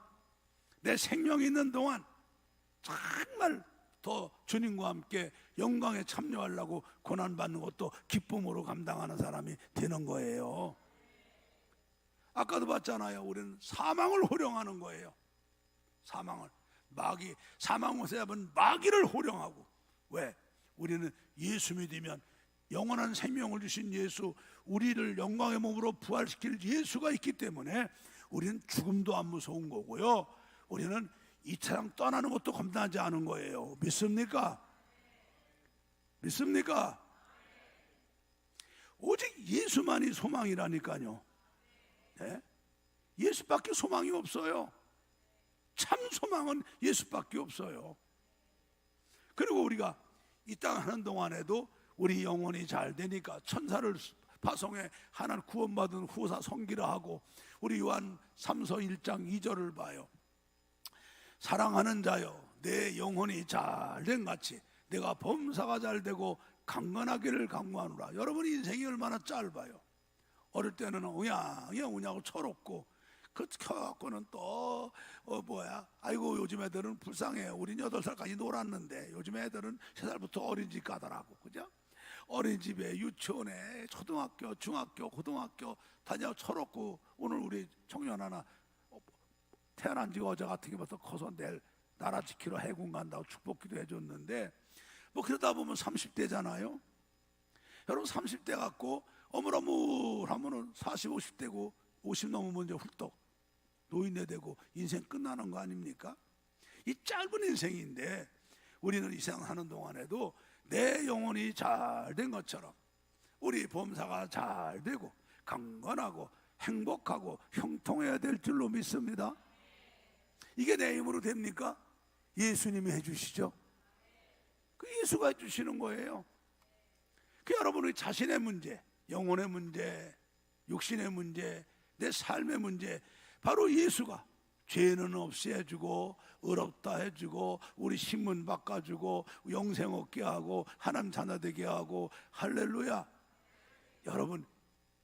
내 생명 있는 동안 정말 더 주님과 함께 영광에 참여하려고 고난받는 것도 기쁨으로 감당하는 사람이 되는 거예요. 아까도 봤잖아요. 우리는 사망을 호령하는 거예요. 사망을, 마귀, 사망을 잡은 마귀를 호령하고. 왜? 우리는 예수 믿으면 영원한 생명을 주신 예수, 우리를 영광의 몸으로 부활시킬 예수가 있기 때문에 우리는 죽음도 안 무서운 거고요, 우리는 이 세상 떠나는 것도 겁나지 않은 거예요. 믿습니까? 믿습니까? 오직 예수만이 소망이라니까요. 네? 예수밖에 소망이 없어요. 참 소망은 예수밖에 없어요. 그리고 우리가 이 땅 하는 동안에도 우리 영혼이 잘 되니까 천사를 파송해 하나님 구원받은 후사 성기를 하고, 우리 요한 3서 1장 2절을 봐요. 사랑하는 자여, 내 영혼이 잘 된 같이 내가 범사가 잘 되고 강건하기를 강구하노라. 여러분 인생이 얼마나 짧아요. 어릴 때는 우냐우냐고 철없고, 그 켜갖고는 또 아이고 요즘 애들은 불쌍해. 우린 8살까지 놀았는데 요즘 애들은 3살부터 어린이집 가더라고. 그죠? 어린이집에, 유치원에, 초등학교, 중학교, 고등학교 다녀 철없고, 오늘 우리 청년 하나 태어난 지가 어제 같은 게부터 커서 내일 나라 지키러 해군 간다고 축복기도 해줬는데, 뭐 그러다 보면 30대잖아요. 여러분 30대 갖고 어물어물하면은 40, 50대고 50 넘으면 이제 훌떡 노인네 되고 인생 끝나는 거 아닙니까? 이 짧은 인생인데 우리는 이 세상 사는 동안에도 내 영혼이 잘 된 것처럼 우리 범사가 잘 되고 강건하고 행복하고 형통해야 될 줄로 믿습니다. 이게 내 힘으로 됩니까? 예수님이 해주시죠. 그 예수가 해주시는 거예요. 그 여러분의 자신의 문제, 영혼의 문제, 육신의 문제, 내 삶의 문제, 바로 예수가 죄는 없이 해주고 의롭다 해주고 우리 신문 바꿔주고 영생 얻게 하고 하나님 자녀 되게 하고, 할렐루야. 여러분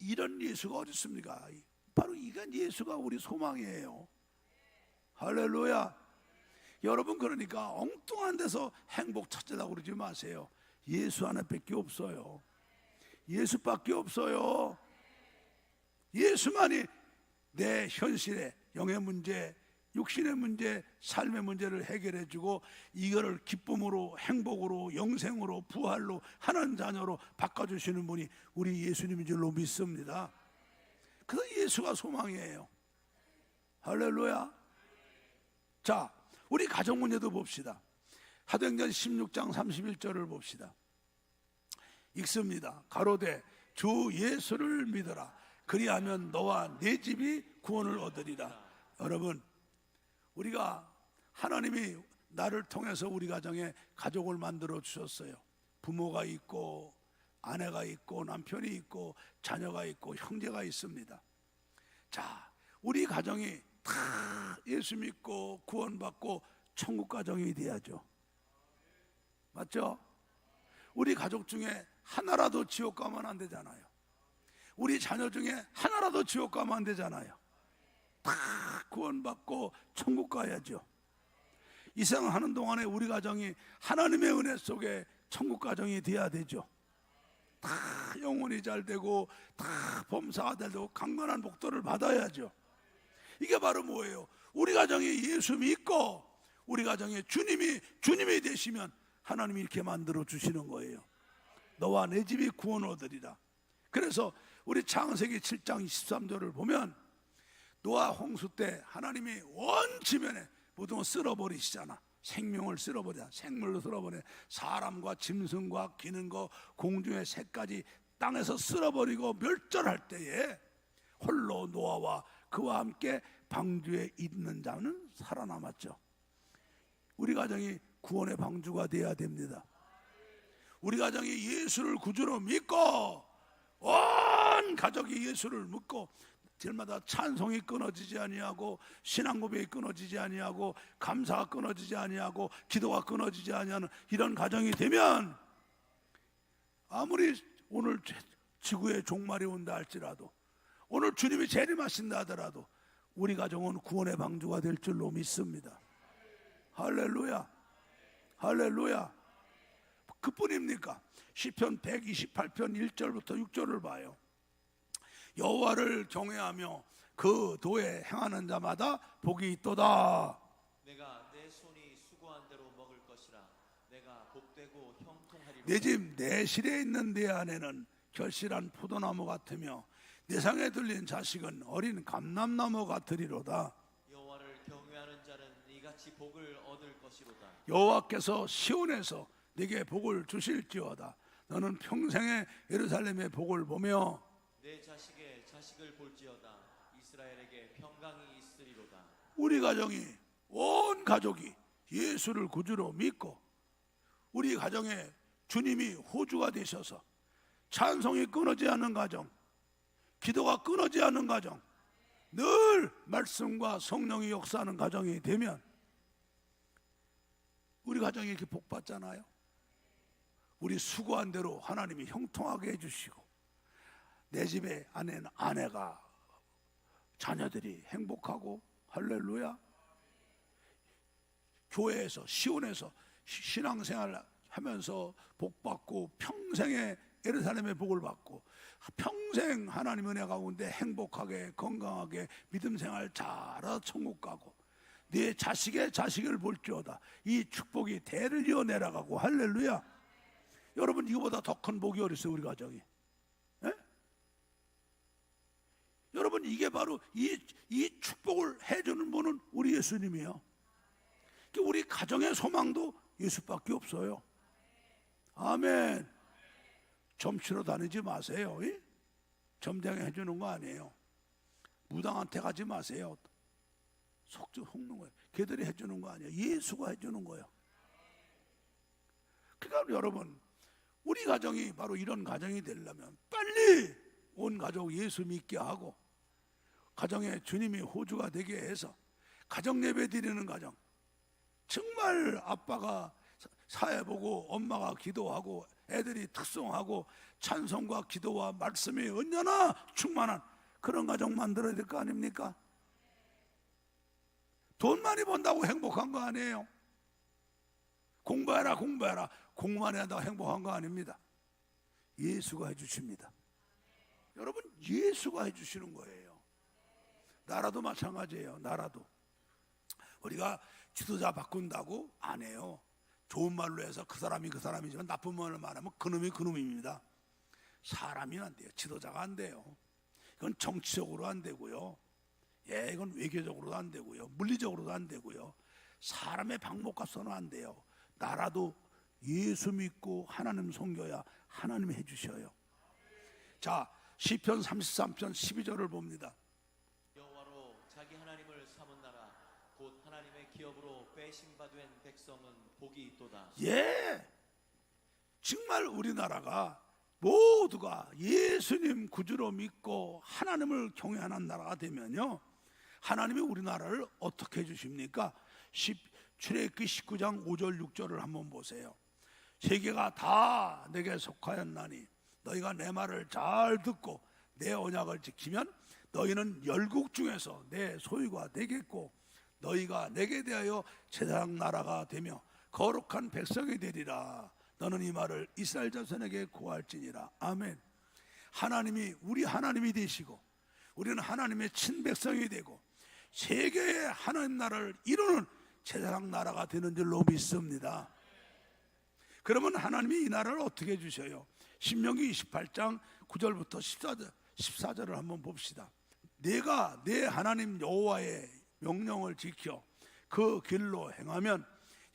이런 예수가 어디 있습니까? 바로 이건 예수가 우리 소망이에요. 할렐루야. 여러분 그러니까 엉뚱한 데서 행복 찾으려고 그러지 마세요. 예수 하나밖에 없어요. 예수밖에 없어요. 예수만이 내 현실의 영의 문제, 육신의 문제, 삶의 문제를 해결해 주고 이거를 기쁨으로, 행복으로, 영생으로, 부활로, 하나님 자녀로 바꿔주시는 분이 우리 예수님인 줄로 믿습니다. 그래서 예수가 소망이에요. 할렐루야. 자, 우리 가정 문제도 봅시다. 사도행전 16장 31절을 봅시다. 읽습니다. 가로되 주 예수를 믿어라. 그리하면 너와 네 집이 구원을 얻으리라. 여러분, 우리가 하나님이 나를 통해서 우리 가정에 가족을 만들어 주셨어요. 부모가 있고 아내가 있고 남편이 있고 자녀가 있고 형제가 있습니다. 자, 우리 가정이 다 예수 믿고 구원받고 천국 가정이 돼야죠. 맞죠? 우리 가족 중에 하나라도 지옥 가면 안 되잖아요. 우리 자녀 중에 하나라도 지옥 가면 안 되잖아요. 다 구원받고 천국 가야죠. 이 생을 하는 동안에 우리 가정이 하나님의 은혜 속에 천국 가정이 돼야 되죠. 다 영혼이 잘 되고 다 범사가 잘 되고 강건한 복도를 받아야죠. 이게 바로 뭐예요? 우리 가정이 예수 믿고 우리 가정에 주님이 되시면 하나님이 이렇게 만들어 주시는 거예요. 너와 내 집이 구원 얻으리라. 그래서 우리 창세기 7장 23절을 보면 노아 홍수 때 하나님이 온 지면에 모든 걸 쓸어버리시잖아. 생명을 쓸어버려, 생물로 쓸어버려. 사람과 짐승과 기는 거, 공중의 새까지 땅에서 쓸어버리고 멸절할 때에 홀로 노아와 그와 함께 방주에 있는 자는 살아남았죠. 우리 가정이 구원의 방주가 되어야 됩니다. 우리 가정이 예수를 구주로 믿고 온 가족이 예수를 믿고 들마다 찬송이 끊어지지 아니하고 신앙 고백이 끊어지지 아니하고 감사가 끊어지지 아니하고 기도가 끊어지지 아니하는 이런 가정이 되면 아무리 오늘 지구에 종말이 온다 할지라도 오늘 주님이 재림하신다 하더라도 우리 가정은 구원의 방주가 될 줄로 믿습니다. 할렐루야. 할렐루야. 그뿐입니까? 시편 128편 1절부터 6절을 봐요. 여호와를 경외하며 그 도에 행하는 자마다 복이 있도다. 내가 내 손이 수고한 대로 먹을 것이라. 내가 복되고 형통하리로다. 내 집 내 실에 있는 내 안에는 결실한 포도나무 같으며 내 상에 들린 자식은 어린 감람나무 같으리로다. 여호와를 경외하는 자는 이같이 복을 얻을 것이로다. 여호와께서 시온에서 네게 복을 주실지어다. 너는 평생에 예루살렘의 복을 보며 내 자식의 자식을 볼지어다. 이스라엘에게 평강이 있으리로다. 우리 가정이 온 가족이 예수를 구주로 믿고 우리 가정에 주님이 호주가 되셔서 찬송이 끊어지지 않는 가정, 기도가 끊어지지 않는 가정, 늘 말씀과 성령이 역사하는 가정이 되면 우리 가정이 이렇게 복받잖아요. 우리 수고한 대로 하나님이 형통하게 해주시고 내 집에 아내는 아내가 자녀들이 행복하고 할렐루야. 교회에서 시온에서 신앙생활 하면서 복받고 평생에 예루살렘의 복을 받고 평생 하나님 은혜 가운데 행복하게 건강하게 믿음 생활 잘하다 천국 가고 네 자식의 자식을 볼지어다. 이 축복이 대를 이어 내려가고 할렐루야. 여러분 이거보다 더 큰 복이 어디 있어요 우리 가정이? 에? 여러분 이게 바로 이 축복을 해주는 분은 우리 예수님이에요. 우리 가정의 소망도 예수밖에 없어요. 아멘. 점치러 다니지 마세요. 점쟁이 해주는 거 아니에요. 무당한테 가지 마세요. 속주 속는 거예요. 걔들이 해주는 거 아니에요. 예수가 해주는 거예요. 그러니까 여러분 우리 가정이 바로 이런 가정이 되려면 빨리 온 가족 예수 믿게 하고 가정에 주님이 호주가 되게 해서 가정 예배 드리는 가정, 정말 아빠가 사회 보고 엄마가 기도하고 애들이 특송하고 찬송과 기도와 말씀이 언제나 충만한 그런 가정 만들어야 될 거 아닙니까? 돈 많이 번다고 행복한 거 아니에요. 공부해라 공부만 한다고 행복한 거 아닙니다. 예수가 해주십니다. 여러분 예수가 해주시는 거예요. 나라도 마찬가지예요. 나라도 우리가 지도자 바꾼다고 안 해요. 좋은 말로 해서 그 사람이 그 사람이지만 나쁜 말로 말하면 그놈이 그놈입니다. 사람이 안 돼요. 지도자가 안 돼요. 이건 정치적으로 안 되고요. 예, 이건 외교적으로도 안 되고요. 물리적으로도 안 되고요. 사람의 방법과서는 안 돼요. 나라도 예수 믿고 하나님 섬겨야 하나님이 해주셔요. 자, 시편 33편 12절을 봅니다. 여호와로 자기 하나님을 삼은 나라 곧 하나님의 기업으로 빼심받은 백성은 복이 있도다. 예, 정말 우리나라가 모두가 예수님 구주로 믿고 하나님을 경외하는 나라가 되면요, 하나님이 우리나라를 어떻게 해주십니까? 출애굽기 19장 5절 6절을 한번 보세요. 세계가 다 내게 속하였나니 너희가 내 말을 잘 듣고 내 언약을 지키면 너희는 열국 중에서 내 소유가 되겠고 너희가 내게 대하여 제사장 나라가 되며 거룩한 백성이 되리라. 너는 이 말을 이스라엘 자손에게 고할지니라. 아멘. 하나님이 우리 하나님이 되시고 우리는 하나님의 친백성이 되고 세계의 하나님 나라를 이루는 제사장 나라가 되는 줄로 믿습니다. 그러면 하나님이 이 나라를 어떻게 주셔요? 신명기 28장 9절부터 14절을 한번 봅시다. 내가 내 하나님 여호와의 명령을 지켜 그 길로 행하면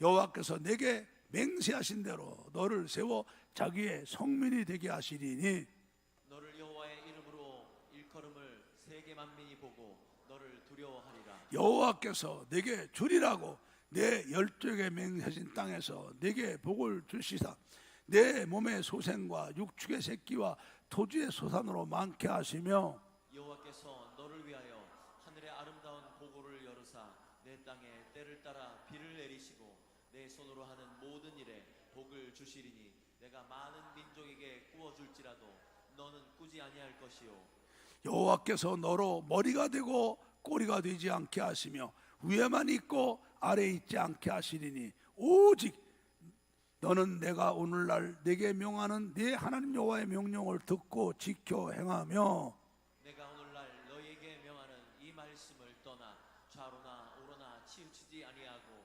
여호와께서 내게 맹세하신 대로 너를 세워 자기의 성민이 되게 하시리니 너를 여호와의 이름으로 일컬음을 세계 만민이 보고 너를 두려워하리라. 여호와께서 내게 주리라고 내 열조에게 맹세하신 땅에서 내게 복을 주시사 내 몸의 소생과 육축의 새끼와 토지의 소산으로 많게 하시며 여호와께서 너를 위하여 하늘의 아름다운 보고를 열으사 내 땅에 때를 따라 비를 내리시고 내 손으로 하는 모든 일에 복을 주시리니 내가 많은 민족에게 꾸어줄지라도 너는 꾸지 아니할 것이요 여호와께서 너로 머리가 되고 꼬리가 되지 않게 하시며 위에만 있고 아래에 있지 않게 하시리니 오직 너는 내가 오늘날 내게 명하는 네 하나님 여호와의 명령을 듣고 지켜 행하며 내가 오늘날 너희에게 명하는 이 말씀을 떠나 좌로나 우로나 치우치지 아니하고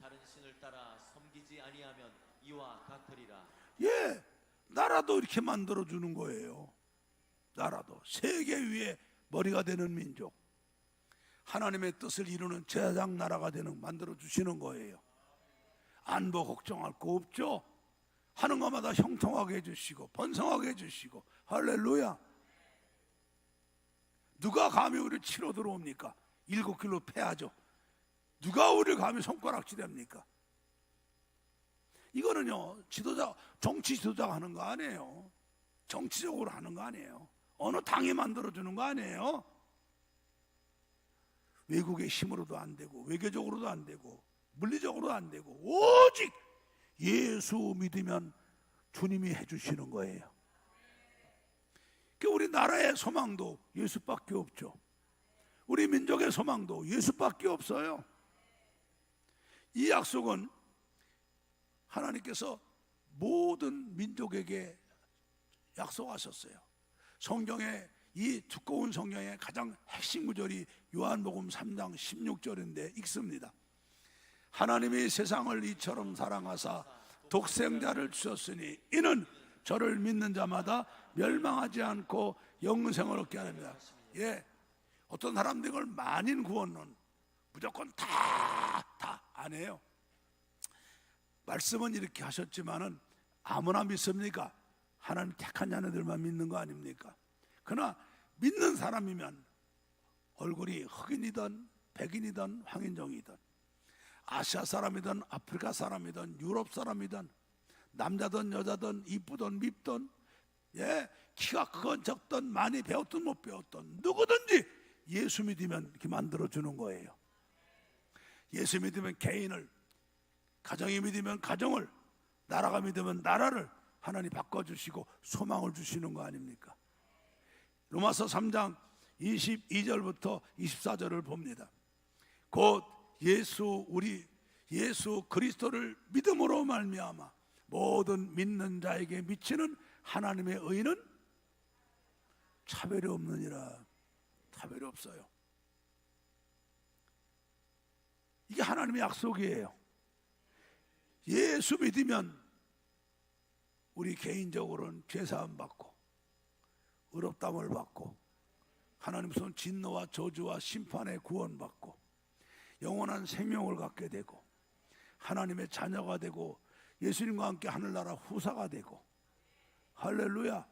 다른 신을 따라 섬기지 아니하면 이와 같으리라. 예, 나라도 이렇게 만들어 주는 거예요. 나라도 세계 위에 머리가 되는 민족, 하나님의 뜻을 이루는 제사장 나라가 되는 만들어 주시는 거예요. 안보 걱정할 거 없죠. 하는 것마다 형통하게 해주시고 번성하게 해주시고 할렐루야. 누가 감히 우리를 치러 들어옵니까? 7길로 패하죠. 누가 우리를 감히 손가락질 합니까? 이거는요, 정치 지도자가 하는 거 아니에요. 정치적으로 하는 거 아니에요. 어느 당이 만들어주는 거 아니에요. 외국의 힘으로도 안 되고 외교적으로도 안 되고 물리적으로도 안 되고 오직 예수 믿으면 주님이 해주시는 거예요. 우리 나라의 소망도 예수밖에 없죠. 우리 민족의 소망도 예수밖에 없어요. 이 약속은 하나님께서 모든 민족에게 약속하셨어요. 성경에 이 두꺼운 성경의 가장 핵심 구절이 요한복음 3장 16절인데 읽습니다. 하나님이 세상을 이처럼 사랑하사 독생자를 주셨으니 이는 저를 믿는 자마다 멸망하지 않고 영생을 얻게 하렵니다. 예, 어떤 사람들이 이걸 만인 구원론 무조건 다 안 해요. 말씀은 이렇게 하셨지만은 아무나 믿습니까? 하나님 택한 자녀들만 믿는 거 아닙니까? 그러나 믿는 사람이면 얼굴이 흑인이든 백인이든 황인종이든 아시아 사람이든 아프리카 사람이든 유럽 사람이든 남자든 여자든 이쁘든 밉든 예, 키가 크건 적든 많이 배웠든 못 배웠든 누구든지 예수 믿으면 이렇게 만들어주는 거예요. 예수 믿으면 개인을, 가정이 믿으면 가정을, 나라가 믿으면 나라를 하나님 바꿔주시고 소망을 주시는 거 아닙니까? 로마서 3장 22절부터 24절을 봅니다. 곧 예수 그리스도를 믿음으로 말미암아 모든 믿는 자에게 미치는 하나님의 의는 차별이 없느니라. 차별이 없어요. 이게 하나님의 약속이에요. 예수 믿으면 우리 개인적으로는 죄사함 받고 의롭다함을 받고 하나님 손 진노와 저주와 심판에 구원받고 영원한 생명을 갖게 되고 하나님의 자녀가 되고 예수님과 함께 하늘나라 후사가 되고 할렐루야,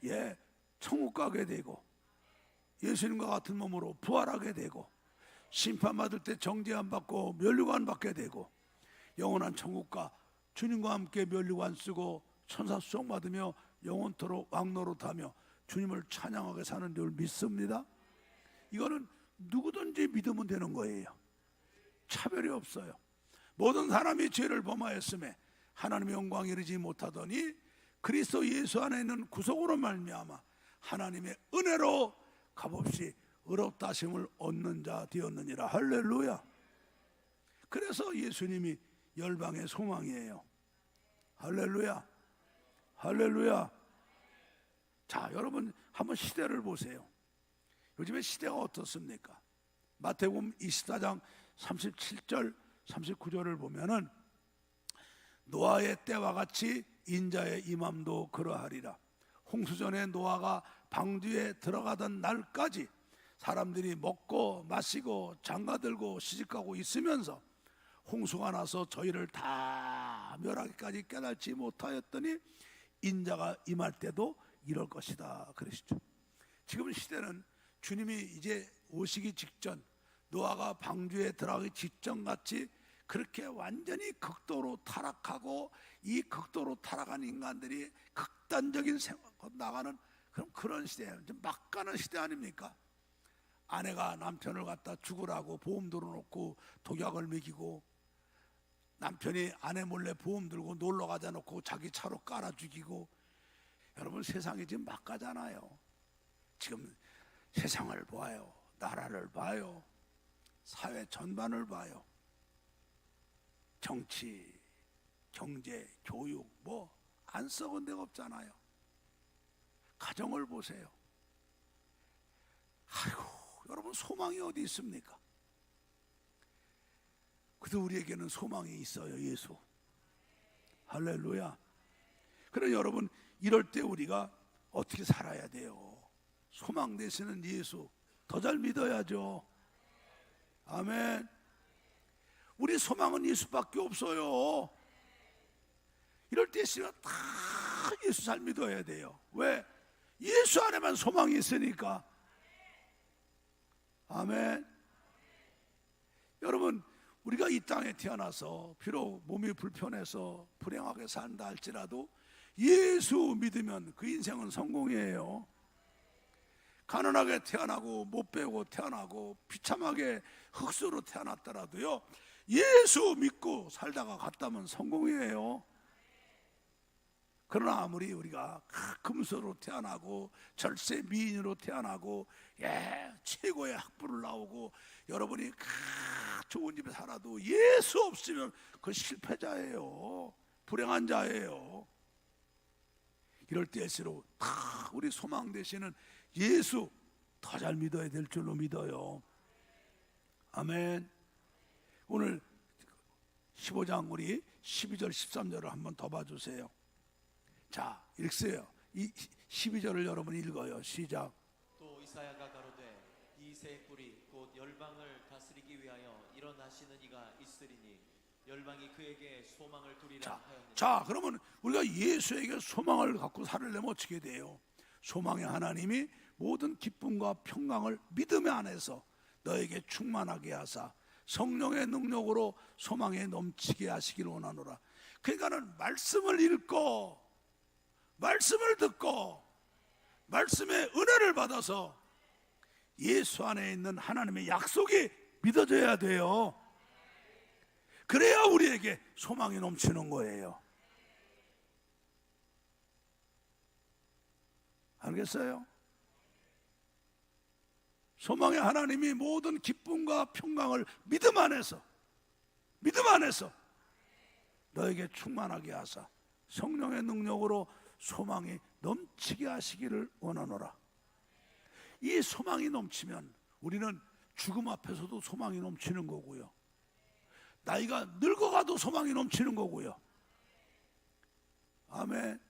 예, 천국 가게 되고 예수님과 같은 몸으로 부활하게 되고 심판받을 때 정죄안 받고 면류관 받게 되고 영원한 천국과 주님과 함께 면류관 쓰고 천사 수종 받으며 영원토록 왕노릇하며 주님을 찬양하게 사는 줄 믿습니다. 이거는 누구든지 믿으면 되는 거예요. 차별이 없어요. 모든 사람이 죄를 범하였음에 하나님의 영광에 이르지 못하더니 그리스도 예수 안에 있는 구속으로 말미암아 하나님의 은혜로 값없이 의롭다 하심을 얻는 자 되었느니라. 할렐루야. 그래서 예수님이 열방의 소망이에요. 할렐루야, 할렐루야. 자, 여러분 한번 시대를 보세요. 요즘에 시대가 어떻습니까? 마태복음 24장 37절 39절을 보면은 노아의 때와 같이 인자의 임함도 그러하리라. 홍수전에 노아가 방주에 들어가던 날까지 사람들이 먹고 마시고 장가들고 시집가고 있으면서 홍수가 나서 저희를 다 멸하기까지 깨닫지 못하였더니 인자가 임할 때도 이럴 것이다 그러시죠. 지금 시대는 주님이 이제 오시기 직전, 노아가 방주에 들어가기 직전같이 그렇게 완전히 극도로 타락하고 이 극도로 타락한 인간들이 극단적인 생활 나가는 그런 시대예요. 좀 막 가는 시대 아닙니까? 아내가 남편을 갖다 죽으라고 보험 들어놓고 독약을 먹이고 남편이 아내 몰래 보험 들고 놀러 가자 놓고 자기 차로 깔아 죽이고. 여러분, 세상이 지금 막 가잖아요. 지금 세상을 봐요. 나라를 봐요. 사회 전반을 봐요. 정치, 경제, 교육 뭐 안 썩은 데가 없잖아요. 가정을 보세요. 아이고, 여러분, 소망이 어디 있습니까? 그래도 우리에게는 소망이 있어요. 예수. 할렐루야. 그래, 여러분, 이럴 때 우리가 어떻게 살아야 돼요? 소망 되시는 예수 더 잘 믿어야죠. 아멘. 우리 소망은 예수밖에 없어요. 이럴 때 있으면 다 예수 잘 믿어야 돼요. 왜? 예수 안에만 소망이 있으니까. 아멘. 여러분, 우리가 이 땅에 태어나서 비록 몸이 불편해서 불행하게 산다 할지라도 예수 믿으면 그 인생은 성공이에요. 가난하게 태어나고 못 배우고 태어나고 비참하게 흙수로 태어났더라도요, 예수 믿고 살다가 갔다면 성공이에요. 그러나 아무리 우리가 금수로 태어나고 절세 미인으로 태어나고 최고의 학부를 나오고 여러분이 좋은 집에 살아도 예수 없으면 그 실패자예요. 불행한 자예요. 이럴 때일수록 다 우리 소망 되시는 예수 더 잘 믿어야 될 줄로 믿어요. 아멘. 오늘 15장 우리 12절 13절을 한번 더 봐주세요. 자, 읽으세요. 이 12절을 여러분 읽어요. 시작. 또 이사야가 가로되 이 새 뿔이 곧 열방을 다스리기 위하여 일어나시는 이가 있으리니 열방이 그에게 소망을 두리라 하였느니라. 자, 그러면 우리가 예수에게 소망을 갖고 살려면 어떻게 돼요? 소망의 하나님이 모든 기쁨과 평강을 믿음의 안에서 너에게 충만하게 하사 성령의 능력으로 소망에 넘치게 하시기를 원하노라. 그러니까는 말씀을 읽고 말씀을 듣고 말씀의 은혜를 받아서 예수 안에 있는 하나님의 약속이 믿어져야 돼요. 그래야 우리에게 소망이 넘치는 거예요. 알겠어요? 소망의 하나님이 모든 기쁨과 평강을 믿음 안에서 너에게 충만하게 하사 성령의 능력으로 소망이 넘치게 하시기를 원하노라. 이 소망이 넘치면 우리는 죽음 앞에서도 소망이 넘치는 거고요. 나이가 늙어가도 소망이 넘치는 거고요. 아멘.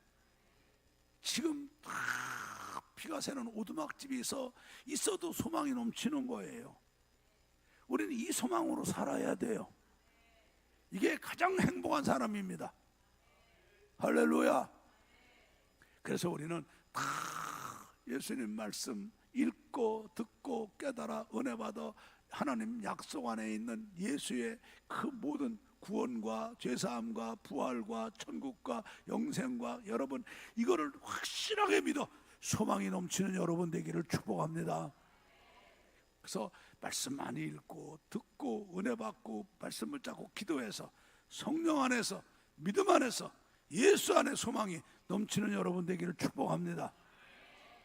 지금 다 피가 새는 오두막집이 있어도 소망이 넘치는 거예요. 우리는 이 소망으로 살아야 돼요. 이게 가장 행복한 사람입니다. 할렐루야. 그래서 우리는 다 예수님 말씀 읽고 듣고 깨달아 은혜 받아 하나님 약속 안에 있는 예수의 그 모든 구원과 죄사함과 부활과 천국과 영생과 여러분 이거를 확실하게 믿어 소망이 넘치는 여러분 되기를 축복합니다. 그래서 말씀 많이 읽고 듣고 은혜 받고 말씀을 잡고 기도해서 성령 안에서 믿음 안에서 예수 안에 소망이 넘치는 여러분 되기를 축복합니다.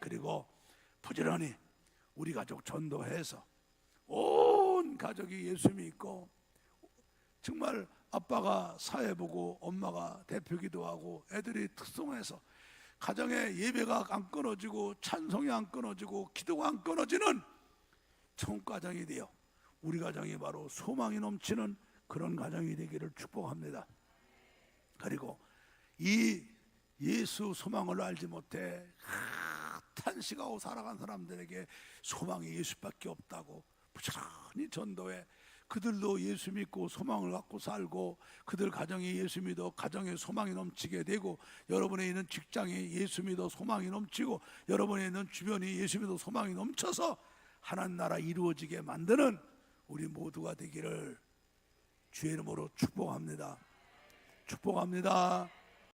그리고 부지런히 우리 가족 전도해서 온 가족이 예수 믿고 정말 아빠가 사회 보고 엄마가 대표 기도하고 애들이 특송해서 가정의 예배가 안 끊어지고 찬송이 안 끊어지고 기도가 안 끊어지는 청가정이 되어 우리 가정이 바로 소망이 넘치는 그런 가정이 되기를 축복합니다. 그리고 이 예수 소망을 알지 못해 탄식하고 살아간 사람들에게 소망이 예수밖에 없다고 부지런히 전도해 그들도 예수 믿고 소망을 갖고 살고 그들 가정이 예수 믿어 가정에 소망이 넘치게 되고 여러분에 있는 직장이 예수 믿어 소망이 넘치고 여러분에 있는 주변이 예수 믿어 소망이 넘쳐서 하나님 나라 이루어지게 만드는 우리 모두가 되기를 주의 이름으로 축복합니다. 축복합니다.